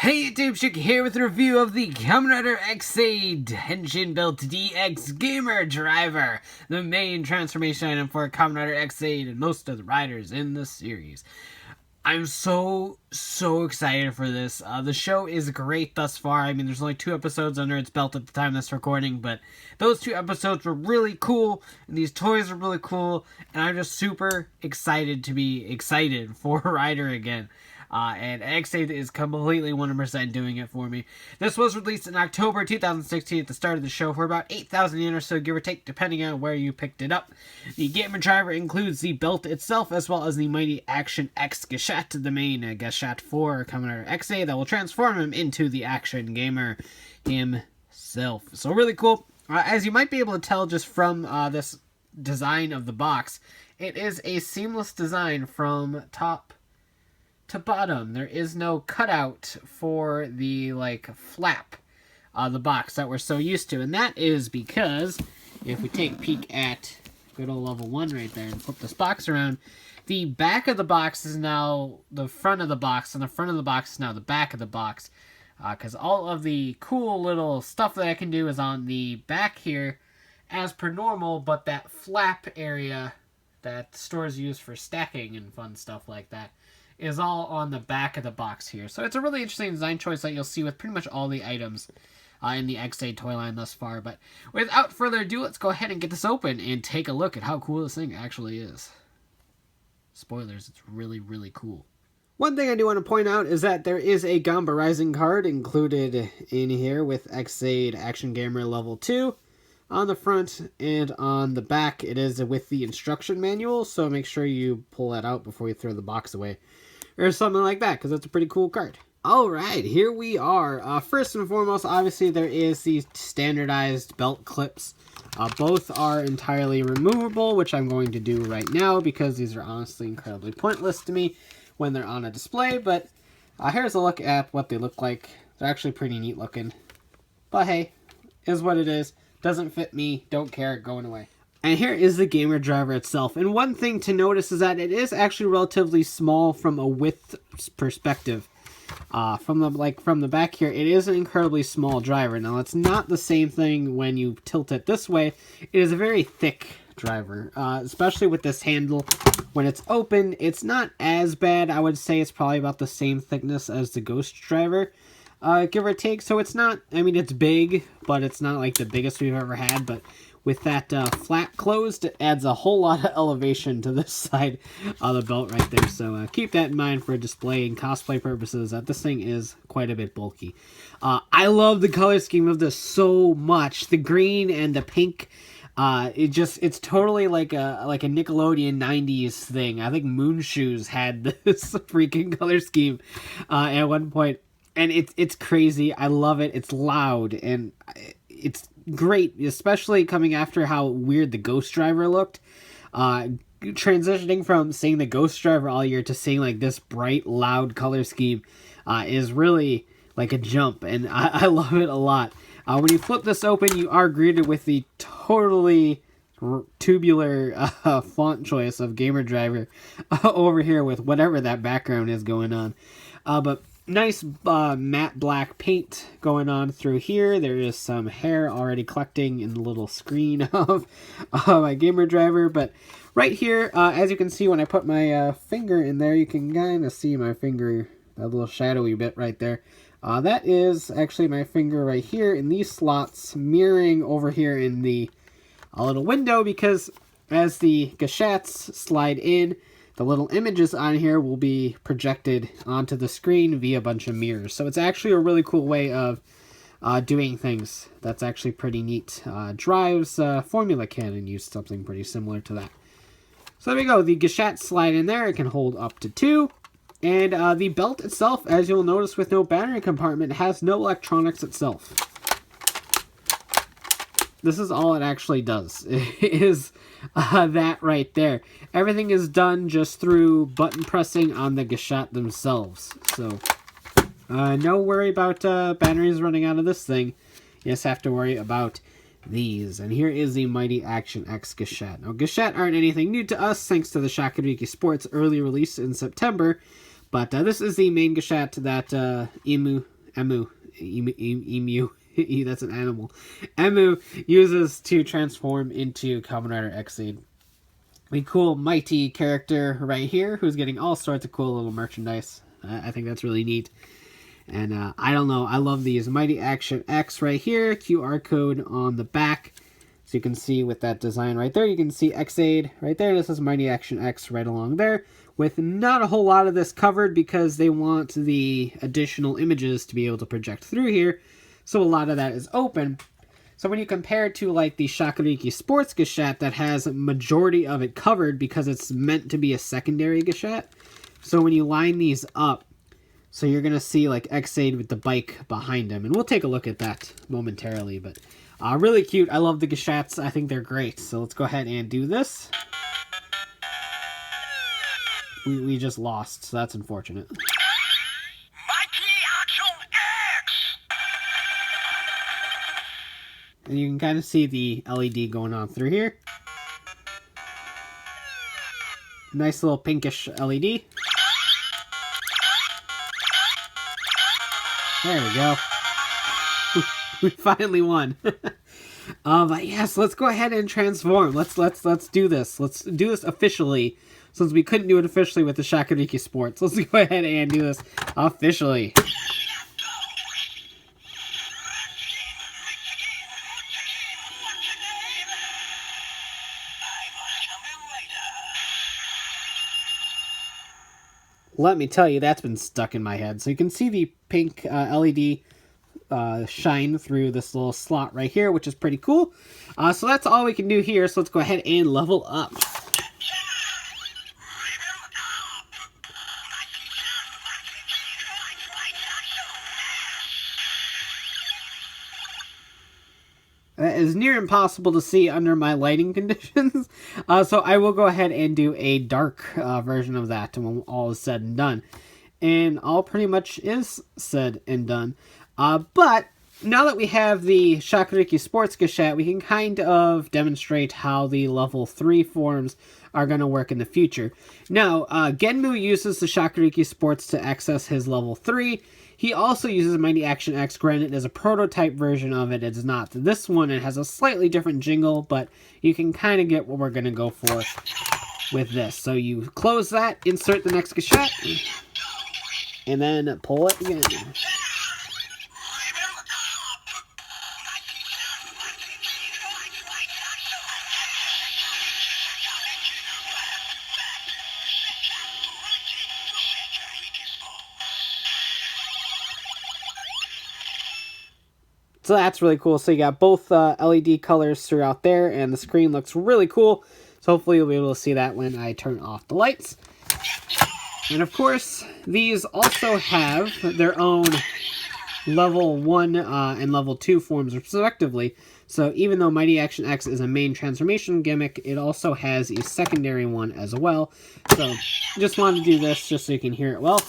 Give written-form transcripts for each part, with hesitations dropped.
Hey YouTube, Chick here with a review of the Kamen Rider Ex-Aid engine-built DX Gamer Driver, the main transformation item for Kamen Rider Ex-Aid and most of the riders in the series. I'm so excited for this. The show is great thus far. I mean, there's only 2 episodes under its belt at the time of this recording, but those 2 episodes were really cool, and these toys are really cool, and I'm just super excited to be excited for Rider again. And Ex-Aid is completely 100% doing it for me. This was released in October 2016 at the start of the show for about 8,000 yen or so, give or take, depending on where you picked it up. The Gamer Driver includes the belt itself, as well as the Mighty Action X Gashat, the main Gashat for Kamen Rider Ex-Aid that will transform him into the Action Gamer himself. So really cool. As you might be able to tell just from this design of the box, it is a seamless design from top to bottom. There is no cutout for the flap the box that we're so used to, and that is because if we take a peek at good old level 1 right there and flip this box around, the back of the box is now the front of the box, and the front of the box is now the back of the box, because all of the cool little stuff that I can do is on the back here as per normal, but that flap area that stores used for stacking and fun stuff like that is all on the back of the box here. So it's a really interesting design choice that you'll see with pretty much all the items in the Ex-Aid toy line thus far. But without further ado, let's go ahead and get this open and take a look at how cool this thing actually is. Spoilers, it's really cool. One thing I do want to point out is that there is a Gamba Rising card included in here with Ex-Aid Action Gamer Level 2. On the front and on the back, it is with the instruction manual, so make sure you pull that out before you throw the box away. Or something like that, because it's a pretty cool card. Alright, here we are. First and foremost, obviously there is the standardized belt clips. Both are entirely removable, which I'm going to do right now, because these are honestly incredibly pointless to me when they're on a display. But here's a look at what they look like. They're actually pretty neat looking. But hey, is what it is. Doesn't fit me, don't care, going away. And here is the Gamer Driver itself. And one thing to notice is that it is actually relatively small from a width perspective. From the back here, it is an incredibly small driver. Now, it's not the same thing when you tilt it this way. It is a very thick driver, especially with this handle. When it's open, it's not as bad. I would say it's probably about the same thickness as the Ghost Driver. Give or take. So it's not, I mean, it's big, but it's not like the biggest we've ever had. But with that flap closed, it adds a whole lot of elevation to this side of the belt right there. So keep that in mind for display and cosplay purposes, that this thing is quite a bit bulky. I love the color scheme of this so much. The green and the pink, it's totally like a Nickelodeon 90s thing. I think Moon Shoes had this freaking color scheme at one point. And it's crazy. I love it. It's loud, and it's great, especially coming after how weird the Ghost Driver looked. Transitioning from seeing the Ghost Driver all year to seeing like this bright, loud color scheme is really like a jump, and I love it a lot. When you flip this open, you are greeted with the totally tubular font choice of Gamer Driver over here with whatever that background is going on. But nice matte black paint going on through here. There is some hair already collecting in the little screen of my Gamer Driver. But right here, as you can see when I put my finger in there, you can kind of see my finger, that little shadowy bit right there. That is actually my finger right here in these slots, mirroring over here in the little window, because as the Gashats slide in, the little images on here will be projected onto the screen via a bunch of mirrors. So it's actually a really cool way of doing things. That's actually pretty neat. Drive's Formula Cannon used something pretty similar to that. So there we go. The Gashat slide in there. It can hold up to 2. And the belt itself, as you'll notice with no battery compartment, has no electronics itself. This is all it actually does. It is that right there. Everything is done just through button pressing on the Gashat themselves. So, no worry about batteries running out of this thing. You just have to worry about these. And here is the Mighty Action X Gashat. Now, Gashat aren't anything new to us, thanks to the Shakuriki Sports early release in September. But this is the main Gashat that emu. That's an animal. Emu uses to transform into Kamen Rider Ex-Aid. The cool mighty character right here who's getting all sorts of cool little merchandise. I think that's really neat. And I don't know, I love these. Mighty Action X right here, QR code on the back. So you can see with that design right there, you can see Ex-Aid right there. This is Mighty Action X right along there, with not a whole lot of this covered because they want the additional images to be able to project through here. So a lot of that is open. So when you compare it to like the Shakuriki Sports Gashat that has a majority of it covered because it's meant to be a secondary Gashat. So when you line these up, so you're going to see like Ex-Aid with the bike behind him. And we'll take a look at that momentarily. But really cute. I love the Gashats. I think they're great. So let's go ahead and do this. We just lost, so that's unfortunate. And you can kind of see the LED going on through here. Nice little pinkish LED. There we go. We finally won. But yes, let's go ahead and transform. Let's do this. Let's do this officially, since we couldn't do it officially with the Shakuriki Sports. Let's go ahead and do this officially. Let me tell you, that's been stuck in my head. So you can see the pink LED shine through this little slot right here, which is pretty cool. So that's all we can do here. So let's go ahead and level up. It is near impossible to see under my lighting conditions, so I will go ahead and do a dark version of that when all is said and done. And all pretty much is said and done. But now that we have the Shakuriki Sports Gashat, we can kind of demonstrate how the level 3 forms are going to work in the future. Now, Genmu uses the Shakuriki Sports to access his level 3. He also uses Mighty Action X. Granted, as a prototype version of it, it's not this one. It has a slightly different jingle, but you can kind of get what we're going to go for with this. So you close that, insert the next Gashat, and then pull it again. So that's really cool. So you got both LED colors throughout there, and the screen looks really cool. So hopefully you'll be able to see that when I turn off the lights. And of course, these also have their own level 1 and level 2 forms respectively. So even though Mighty Action X is a main transformation gimmick, it also has a secondary one as well. So just wanted to do this just so you can hear it well.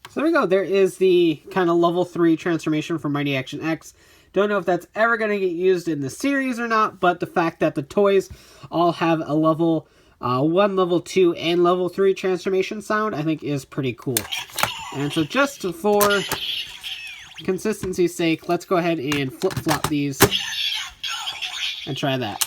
So there we go. There is the kind of level 3 transformation for Mighty Action X. Don't know if that's ever going to get used in the series or not, but the fact that the toys all have a level 1, level 2, and level 3 transformation sound, I think is pretty cool. And so just for consistency's sake, let's go ahead and flip-flop these and try that.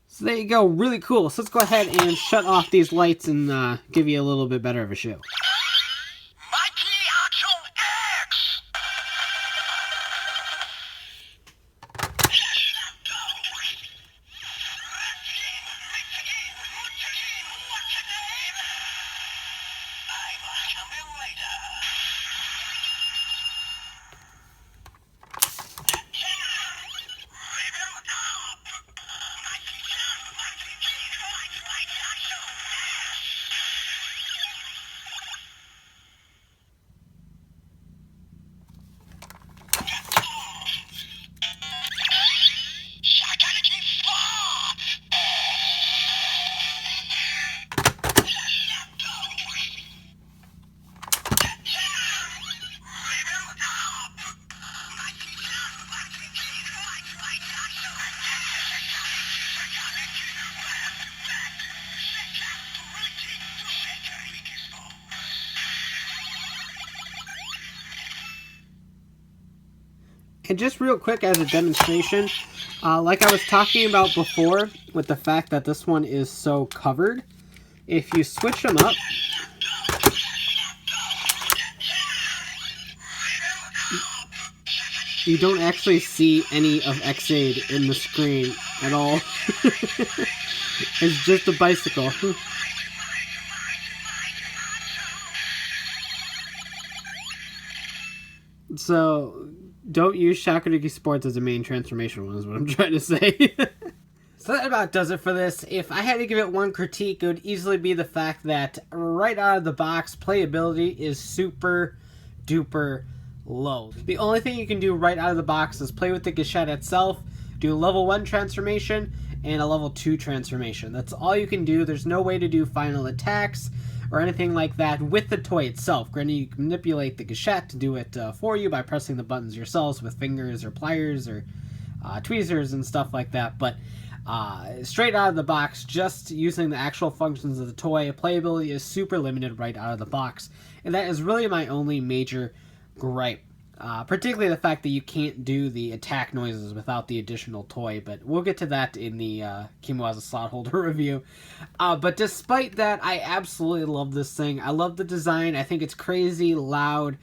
So there you go, really cool. So let's go ahead and shut off these lights and give you a little bit better of a show. And just real quick as a demonstration, like I was talking about before with the fact that this one is so covered, if you switch them up, you don't actually see any of Ex-Aid in the screen at all. It's just a bicycle. So, don't use Shakunuki Sports as a main transformation one is what I'm trying to say. So that about does it for this. If I had to give it one critique, it would easily be the fact that right out of the box, playability is super duper low. The only thing you can do right out of the box is play with the Gashat itself, do a level 1 transformation, and a level 2 transformation. That's all you can do. There's no way to do final attacks or anything like that with the toy itself. Granted, you can manipulate the Gashat to do it for you by pressing the buttons yourselves with fingers or pliers or tweezers and stuff like that, but straight out of the box, just using the actual functions of the toy, playability is super limited right out of the box, and that is really my only major gripe. Particularly the fact that you can't do the attack noises without the additional toy, but we'll get to that in the Kimiwaza slot holder review. But despite that, I absolutely love this thing. I love the design. I think it's crazy, loud,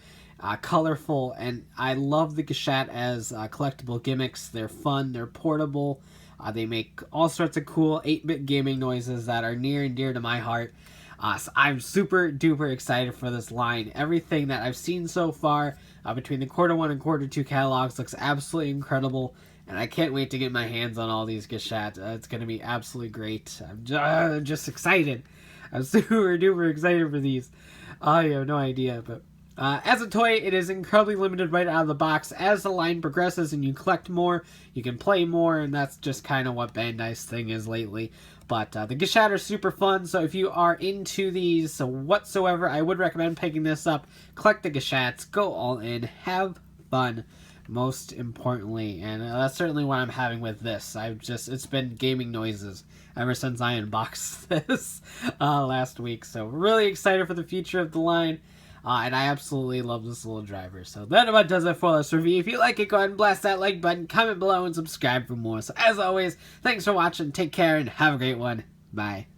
colorful, and I love the Gashat as collectible gimmicks. They're fun, they're portable, they make all sorts of cool 8-bit gaming noises that are near and dear to my heart. So I'm super duper excited for this line. Everything that I've seen so far between the Quarter 1 and Quarter 2 catalogs looks absolutely incredible, and I can't wait to get my hands on all these Gashat. It's going to be absolutely great. I'm just excited. I'm super duper excited for these. I have no idea, but as a toy, it is incredibly limited right out of the box. As the line progresses and you collect more, you can play more, and that's just kind of what Bandai's thing is lately. But the Gashat are super fun, so if you are into these whatsoever, I would recommend picking this up. Collect the Gashats, go all in, have fun, most importantly. And that's certainly what I'm having with this. It's been gaming noises ever since I unboxed this last week. So really excited for the future of the line. And I absolutely love this little driver. So that about does it for this review. If you like it, go ahead and blast that like button, comment below, and subscribe for more. So as always, thanks for watching, take care, and have a great one. Bye.